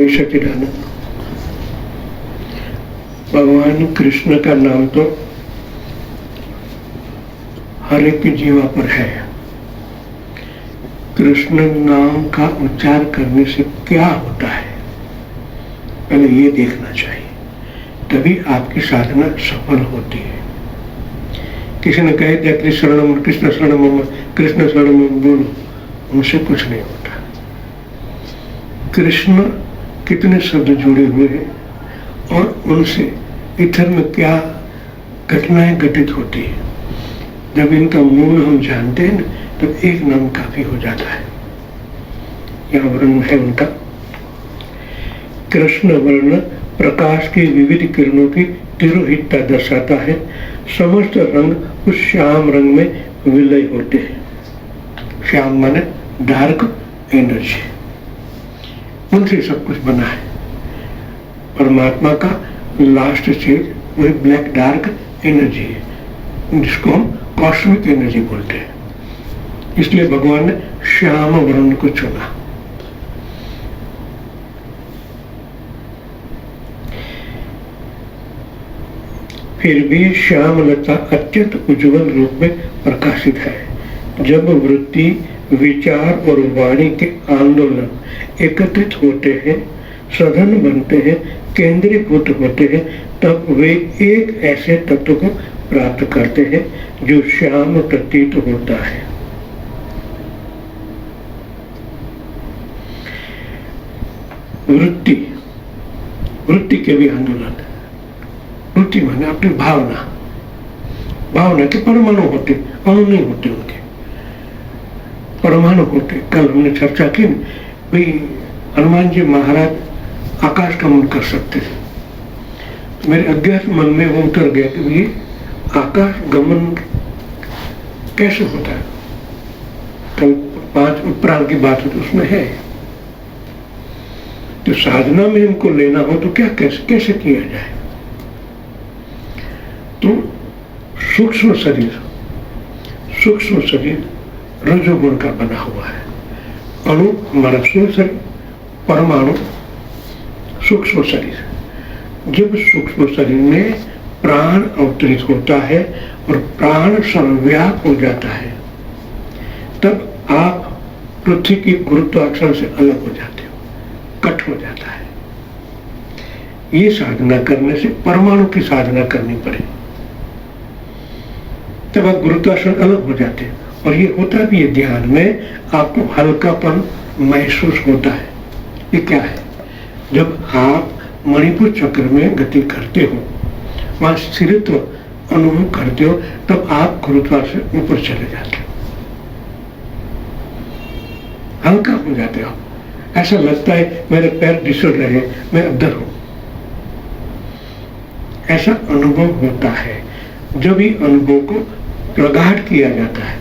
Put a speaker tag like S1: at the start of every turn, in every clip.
S1: सच्चिदानंद। भगवान कृष्ण का नाम तो हर एक जीवा पर है। कृष्ण नाम का उच्चार करने से क्या होता है, पहले ये देखना चाहिए, तभी आपकी साधना सफल होती है। किसी ने कह दिया कृष्ण शरणम बोलो, उनसे कुछ नहीं होता। कृष्ण कितने शब्द जुड़े हुए हैं और उनसे इधर में क्या घटनाएं घटित होती है। जब इनका मूल हम जानते हैं तो एक नाम काफी हो जाता है। यह वर्ण है उनका। कृष्ण वर्ण प्रकाश की विविध किरणों की तिरोहितता दर्शाता है। समस्त रंग उस श्याम रंग में विलय होते हैं। श्याम माने डार्क एनर्जी, उनसे सब कुछ बना है। परमात्मा का लास्ट स्टेज वही ब्लैक डार्क एनर्जी है, जिसको हम कॉस्मिक एनर्जी बोलते हैं। इसलिए भगवान ने श्याम वर्ण को चुना। फिर भी श्यामलता अत्यंत उज्जवल रूप में प्रकाशित है। जब वृत्ति, विचार और वाणी के आंदोलन एकत्रित होते हैं, सघन बनते हैं, केंद्रीभूत होते हैं, तब वे एक ऐसे तत्व को प्राप्त करते हैं जो श्याम प्रतीत होता है। वृत्ति के भी आंदोलन। वृत्ति माने अपनी भावना के परमाणु होते, अणु नहीं होते, उनके परमाणु होते। कल हमने चर्चा की, भाई हनुमान जी महाराज आकाश गमन कर सकते थे। मेरे अज्ञात मन में वो उतर गया कि ये आकाश गमन कैसे होता है। कल 5 उपरांत की बात होती उसमें है। तो साधना में इनको लेना हो तो क्या कैसे किया जाए। तो सूक्ष्म शरीर रजोगुण का बना हुआ है। अणु हमारा स्थूल शरीर, परमाणु सूक्ष्म शरीर। जब सूक्ष्म शरीर में प्राण अवतरित होता है और प्राण सर्वव्याप हो जाता है, तब आप पृथ्वी की गुरुत्वाकर्षण से अलग हो जाते हो, कट हो जाता है। ये साधना करने से परमाणु की साधना करनी पड़े, तब आप गुरुत्वाकर्षण अलग हो जाते हैं। और ये होता भी है ध्यान में, आपको हल्कापन महसूस होता है। ये क्या है? जब आप मणिपुर चक्र में गति करते हो, वहां स्थिरत्व अनुभव करते हो, तब आप गुरुत्वाकर्षण से ऊपर चले जाते हो, हल्का हो जाते हो। ऐसा लगता है मेरे पैर फिसल रहे, मैं अंदर हूं। ऐसा अनुभव होता है। जब ये अनुभव को प्रगाढ़ किया जाता है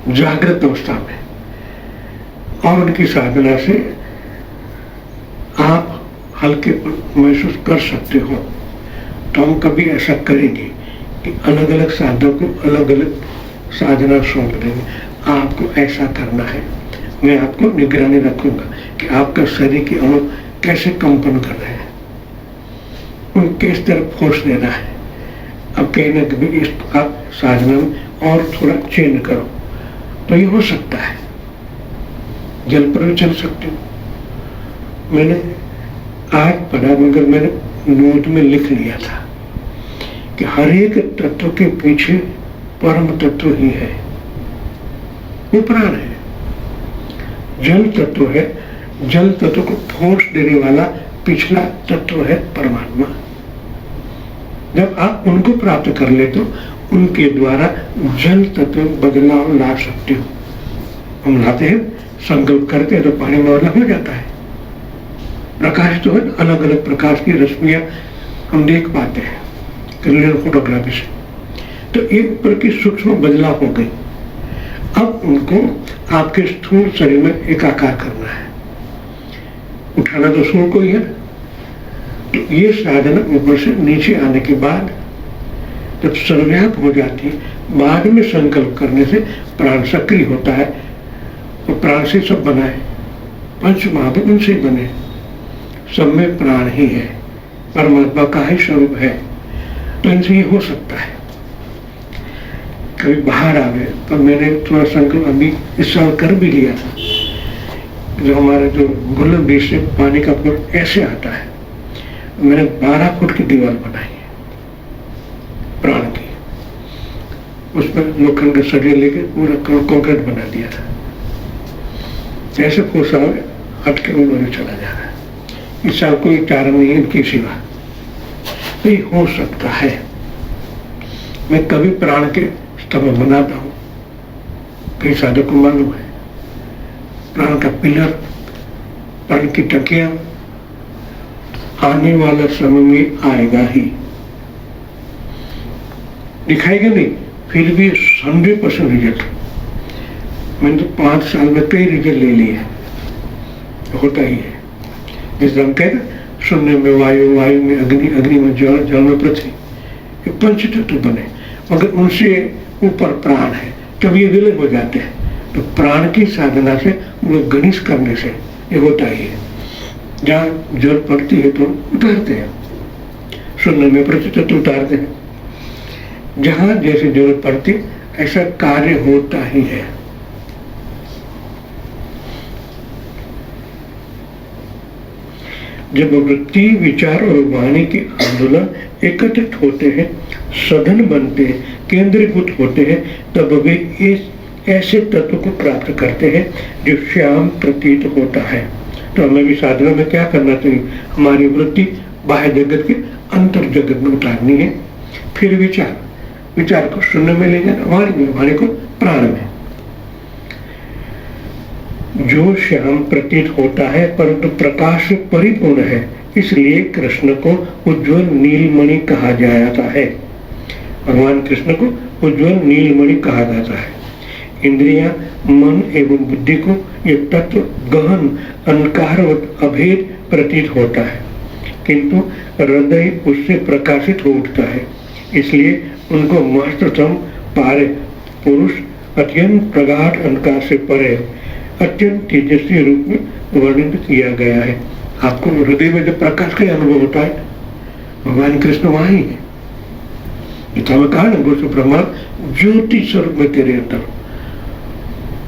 S1: जागृत अवस्था में, और उनकी साधना से आप हल्के महसूस कर सकते हो, तो हम कभी ऐसा करेंगे कि अलग अलग साधक को अलग अलग साधना सौंप देंगे। आपको ऐसा करना है, मैं आपको निगरानी रखूंगा कि आपका शरीर के अणु कैसे कंपन कर रहे हैं, उनको किस तरफ फोर्स देना है। अब कहना कि इस आप साधना में और थोड़ा चेंज करो, तो ये हो सकता है। जल पर भी चल सकते हो। मैंने आज पढ़ा, मगर मैंने नोट में लिख लिया था कि हर एक तत्व के पीछे परम तत्व ही है, वो प्राण है। जल तत्व है, जल तत्व को फोर्स देने वाला पिछला तत्व है परमात्मा। जब आप उनको प्राप्त कर ले तो उनके द्वारा जल तत्व बदलाव ला सकते हो। हम लाते हैं, संकल्प करते हैं तो पानी में अलग हो जाता है। प्रकाश तो है, अलग अलग प्रकाश की रश्मियां हम देख पाते हैं क्लियर फोटोग्राफी से। तो एक ऊपर की सूक्ष्म बदलाव हो गई। अब उनको आपके स्थूल शरीर में एकाकार करना है। उठाना तो सूर्य को ही है। तो ये साधना ऊपर से नीचे आने के बाद जब सर्वव्याप हो जाती है, बाद में संकल्प करने से प्राण सक्रिय होता है। और प्राण से सब बना है, पंच महाभूत उनसे बने। सब में प्राण ही है, परमात्मा का ही स्वरूप है। तो इनसे ये हो सकता है। कभी बाहर आ गए तो मैंने थोड़ा संकल्प अभी इस साल कर भी लिया था, जो हमारे जो गुल्लक ब्रिज से पानी का फुट ऐसे आता है, मैंने 12 फुट की दीवार बनाई है प्राण की, उसमें लोखंड के सरिये लेके पूरा कंक्रीट बना दिया था। ऐसे कोसा 8 किलोमीटर चला जा रहा है। इस साल कोई कारण नहीं है इनके सिवा। ये हो सकता है। मैं कभी प्राण के स्तंभ बनाता हूँ, कई साधक को मालूम है, प्राण का पिलर, प्राण की टंकियां आने वाला समय में आएगा ही, दिखाएगा नहीं, फिर भी 100% रिजल्ट। मैंने तो 5 साल में कई रिजल्ट ले लिए, होता ही है। जिस हम कहते शून्य में वायु, वायु में अग्नि, अग्नि में जल, जल में पृथ्वी, ये पंच तत्व बने, मगर उनसे ऊपर प्राण है। जब ये विलय हो जाते हैं तो प्राण की साधना से, उन्हें गणित करने से ये होता ही है। जहाँ जल पड़ती है तो उतारते हैं, शून्य में पृथ्वी तत्व उतारते हैं। जहाँ जैसे जरूरत पड़ती ऐसा कार्य होता ही है। जब वृत्ति, विचार और वाणी के आंदोलन एकत्रित होते हैं, सघन बनते हैं, केंद्रीभूत होते हैं, तब वे इस ऐसे तत्व को प्राप्त करते हैं जो श्याम प्रतीत होता है। तो हमें भी साधना में क्या करना चाहिए? हमारी वृत्ति बाह्य जगत के अंतर जगत में उतारनी है, फिर विचार, विचार को शून्य में ले जाना, वाणी में, वाणी को प्राण में। जो श्याम प्रतीत होता है परंतु प्रकाश से परिपूर्ण है, इसलिए कृष्ण को उज्ज्वल नीलमणि कहा जाता है। भगवान कृष्ण को उज्ज्वल नीलमणि कहा जाता है। इंद्रियां, मन एवं बुद्धि को ये तत्व गहन अंधकारवत अभेद प्रतीत होता है, किंतु हृदय उससे प्रकाशित हो उठता है। इसलिए उनको महत्तम पारे पुरुष अत्यंत प्रगाढ़ अंधकार से परे अत्यंत तेजस्वी रूप में वर्णित किया गया है। आपको हृदय में जब प्रकाश का अनुभव होता है, भगवान कृष्ण वहां ही है। कहा ना, गुरु ब्रह्मा ज्योति स्वरूप में तेरे अंदर,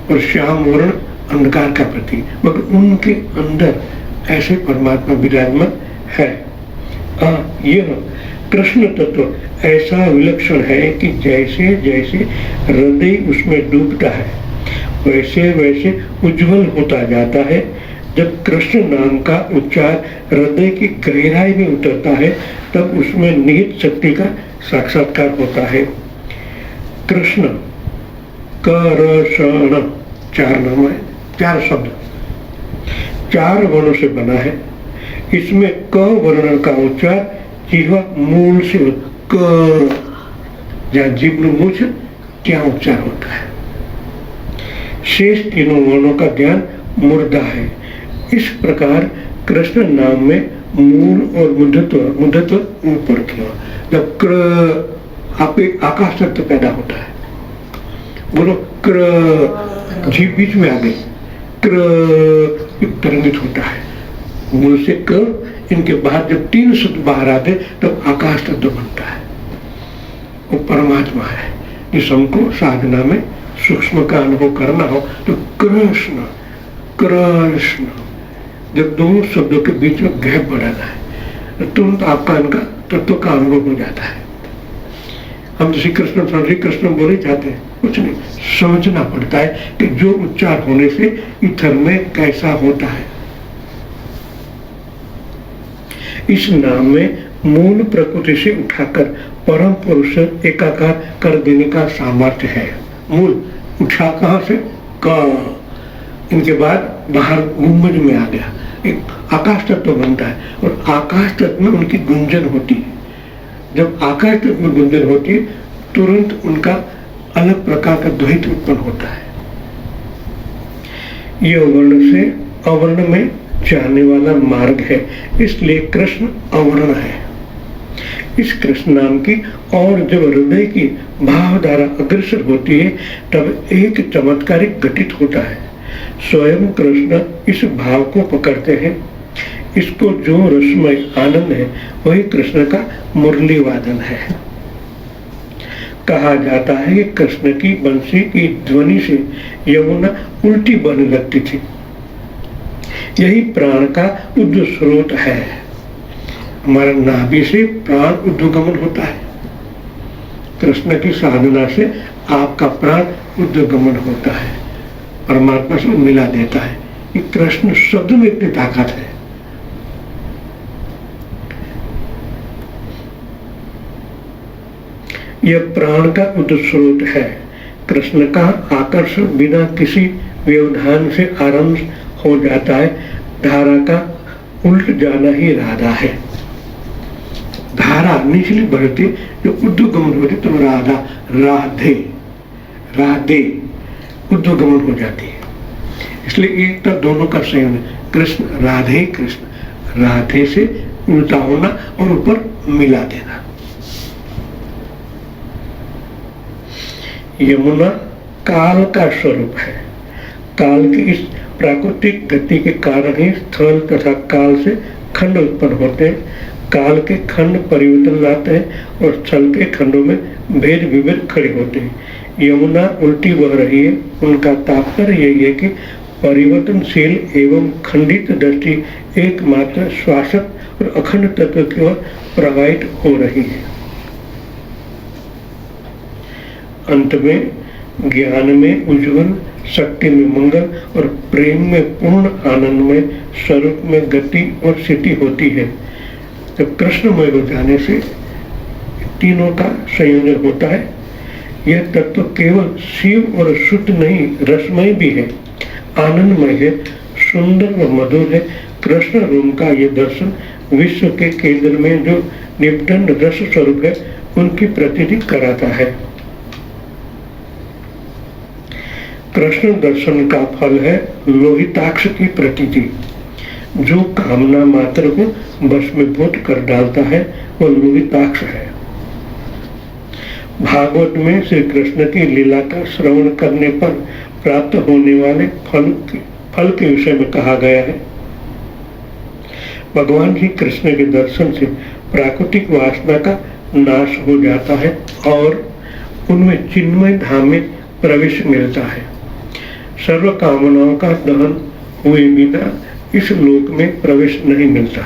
S1: और श्याम वर्ण अंधकार का प्रतीक, मगर उनके अंदर ऐसे परमात्मा विराजमान है। यह कृष्ण तत्व ऐसा विलक्षण है कि जैसे जैसे हृदय उसमें डूबता है वैसे वैसे उज्जवल होता जाता है। जब कृष्ण नाम का उच्चार हृदय की गहराई में उतरता है तब उसमें निहित शक्ति का साक्षात्कार होता है। कृष्ण, करषण, 4 नाम है, 4 शब्द, 4 वर्णों से बना है। इसमें क वर्ण का उच्चार जिह्वा मूल से, क जहाँ जीभ मूल से क्या उच्चार होता है। शेष तीनों वर्णों का ज्ञान मुर्दा है। इस प्रकार कृष्ण नाम में मूल और मुद्धत्व ऊपर की ओर, जब क्र आप आकाश तत्व पैदा होता है, बोलो क्र, जीभ बीच में आ गई, क्र तरंगित होता है। मूल से क, इनके बाद जब 3 शब्द बाहर आते तब आकाश तत्व बनता है। वो परमात्मा है। जिस हमको साधना में सूक्ष्म का अनुभव करना हो तो कृष्ण, कृष्ण, जब 2 शब्दों के बीच में गैप बढ़ाना है तो तुरंत आपका इनका तत्व का अनुभव हो जाता है। हम श्री कृष्ण बोले जाते हैं, कुछ नहीं, समझना पड़ता है कि जो उच्चार होने से इथर में कैसा होता है। इस नाम में मूल प्रकृति से उठाकर परम पुरुष एकाकार कर देने का सामर्थ्य है। मूल उठा कहाँ से? क, इनके बाद बाहर गुंबज में आ गया, एक आकाश तत्व बनता है, और आकाश तत्व में उनकी गुंजन होती है। जब आकाश तत्व में गुंजन होती है तुरंत उनका अलग प्रकार का ध्वनि उत्पन्न होता है। यह वर्ण से अवर्ण में जाने वाला मार्ग है, इसलिए कृष्ण अवर्ण है। इस कृष्ण नाम की और जब हृदय की भावधारा अग्रसर होती है तब एक चमत्कारिक घटित होता है। स्वयं कृष्ण इस भाव को पकड़ते हैं। इसको जो रसमय आनंद है वही कृष्ण का मुरली वादन है। कहा जाता है कि कृष्ण की बंसी की ध्वनि से यमुना उल्टी बहने लगती थी। यही प्राण का उद्ध स्रोत है। हमारा नाभि से प्राण उद्गमन होता है। कृष्ण की साधना से आपका प्राण उद्गमन होता है, परमात्मा से मिला देता है। कि कृष्ण शब्द में इतनी ताकत है। यह प्राण का उद्ध स्रोत है। कृष्ण का आकर्षण बिना किसी व्यवधान से आरंभ हो जाता है। धारा का उल्ट जाना ही राधा है। धारा निचली बढ़ती जो उद्गमन होती तो राधा राधे राधे उद्गमन हो जाती है। इसलिए एक तो दोनों का संयोग है। कृष्ण राधे, कृष्ण राधे से उल्टा होना और ऊपर मिला देना। यमुना काल का स्वरूप है। काल की इस प्राकृतिक गति के कारण ही स्थल तथा काल से खंड उत्पन्न होते हैं। काल के खंड परिवर्तन लाते हैं और स्थल के खंडों में भेद विभेद खड़े होते हैं। यमुना उल्टी बह रही है। उनका तात्पर्य यही है कि परिवर्तनशील एवं खंडित दृष्टि एकमात्र शाश्वत और अखंड तत्व की ओर प्रवाहित हो रही है। अंत में ज्ञान में उज्ज्वल, शक्ति में मंगल और प्रेम में पूर्ण आनंद में स्वरूप में गति और स्थिति होती है। जब कृष्णमय हो जाने से तीनों का संयोजन होता है। यह तत्व केवल शिव और शुद्ध नहीं, रसमय भी है, आनंदमय है, सुंदर और मधुर है। कृष्ण रूप का यह दर्शन विश्व के केंद्र में जो निपटन रस स्वरूप है उनकी प्रतीति कराता है। कृष्ण दर्शन का फल है लोहिताक्ष की प्रतीति। जो कामना मात्र को भस्मीभूत कर डालता है वह लोहिताक्ष है। भागवत में श्री कृष्ण की लीला का श्रवण करने पर प्राप्त होने वाले फल के विषय में कहा गया है। भगवान श्री कृष्ण के दर्शन से प्राकृतिक वासना का नाश हो जाता है और उनमें चिन्मय धाम में प्रवेश मिलता है। सर्व कामनाओं का दहन हुए बिना इस लोक में प्रवेश नहीं मिलता।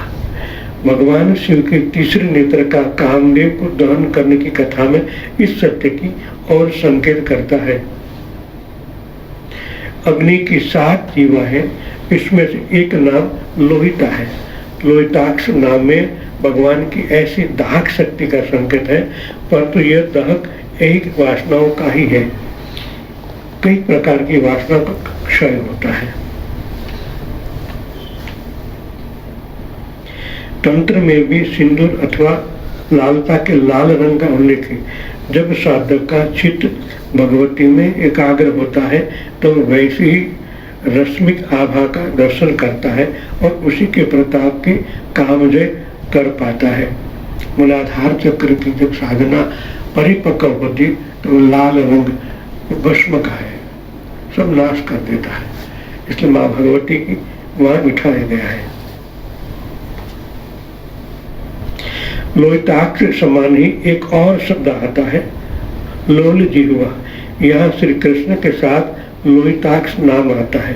S1: भगवान शिव के तीसरे नेत्र का कामदेव को दहन करने की कथा में इस सत्य की और संकेत करता है। अग्नि की 7 जीवा है, इसमें से एक नाम लोहिता है। लोहिताक्ष नाम में भगवान की ऐसी दाहक शक्ति का संकेत है, परंतु यह दाहक एक वासनाओं का ही है। कई प्रकार की वासना का क्षय होता है। तंत्र में भी सिंदूर अथवा लालता के लाल रंग का उल्लेख है। जब साधक का चित्त भगवती में एकाग्र होता है तो वैसे ही रश्मिक आभा का दर्शन करता है और उसी के प्रताप के कामजय कर पाता है। मूलाधार चक्र की जब साधना परिपक्व होती तो लाल रंग भस्म का है, सब नाश कर देता है। इसलिए माँ भगवती की वहां बिठाया गया है। लोहिताक्ष के समान ही एक और शब्द आता है लोल जिह्वा। यहाँ श्री कृष्ण के साथ लोहिताक्ष नाम आता है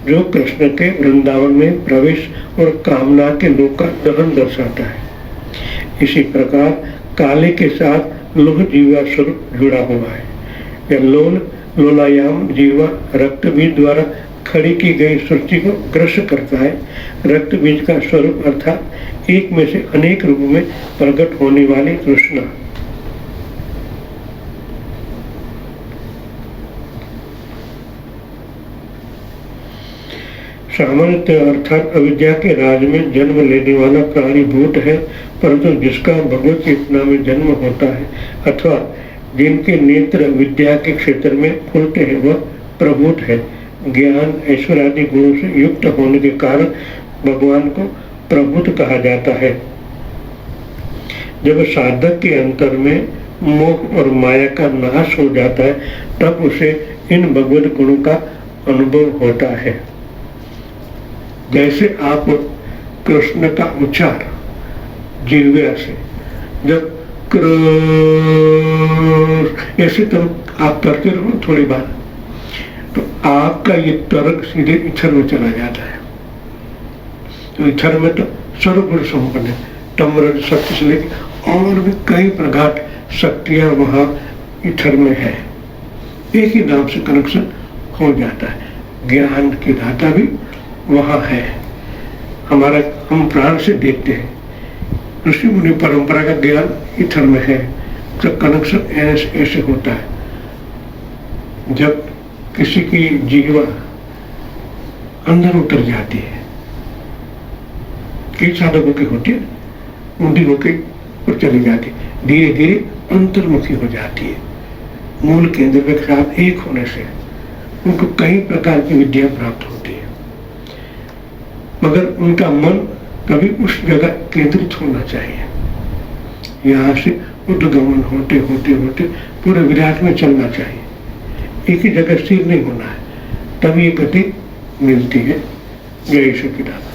S1: जो कृष्ण के वृंदावन में प्रवेश और कामना के लोक का दहन दर्शाता है। इसी प्रकार काले के साथ लोह जीवा स्वरूप जुड़ा हुआ है। यह लोलायाम जीवा रक्त बीज द्वारा खड़ी की गई सृष्टि को ग्रस्त करता है। रक्त बीज का स्वरूप अर्थात एक में से अनेक रूप में प्रकट होने वाली तृष्णा। सामान्य अर्थात अविद्या के राज में जन्म लेने वाला प्राणी भूत है, परंतु जिसका भगवत चेतना में जन्म होता है अथवा जिनके नेत्र विद्या के क्षेत्र में खुलते हैं वह प्रभूत है। ज्ञान ऐश्वर्य आदि गुणों से युक्त होने के कारण भगवान को प्रभुत कहा जाता है। जब साधक के अंतर में मोह और माया का नाश हो जाता है तब उसे इन भगवत गुणों का अनुभव होता है। जैसे आप कृष्ण का उच्चार जिह्वा से, जब कृष्ण ऐसे तो आप करते रहो थोड़ी बार, तो आपका ये तर्क सीधे इच्छर में चला जाता है। तो इच्छर में तो सर्वगुण संपन्न है, तमरज शक्ति से लेकर और भी कई प्रकार शक्तियां वहां इच्छर में है। एक ही नाम से कनेक्शन हो जाता है। ज्ञान की दाता भी वहां है। हमारा हम प्राण से देखते हैं, ऋषि मुनि परंपरा का ज्ञान इथर में है। तो कनेक्शन ऐसे होता है, जब किसी की जीवा अंदर उतर जाती है, कई साधकों की होती है, ऊंधी होकर और चली जाती है, धीरे धीरे अंतर्मुखी हो जाती है। मूल केंद्र के साथ एक होने से उनको कई प्रकार की विद्या प्राप्त होती है, मगर उनका मन कभी उस जगह केंद्रित होना चाहिए। यहाँ से उद्गमन होते होते होते पूरे विराट में चलना चाहिए, एक ही जगह स्थिर नहीं होना है, तभी ये गति मिलती है। जय सच्चिदानंद।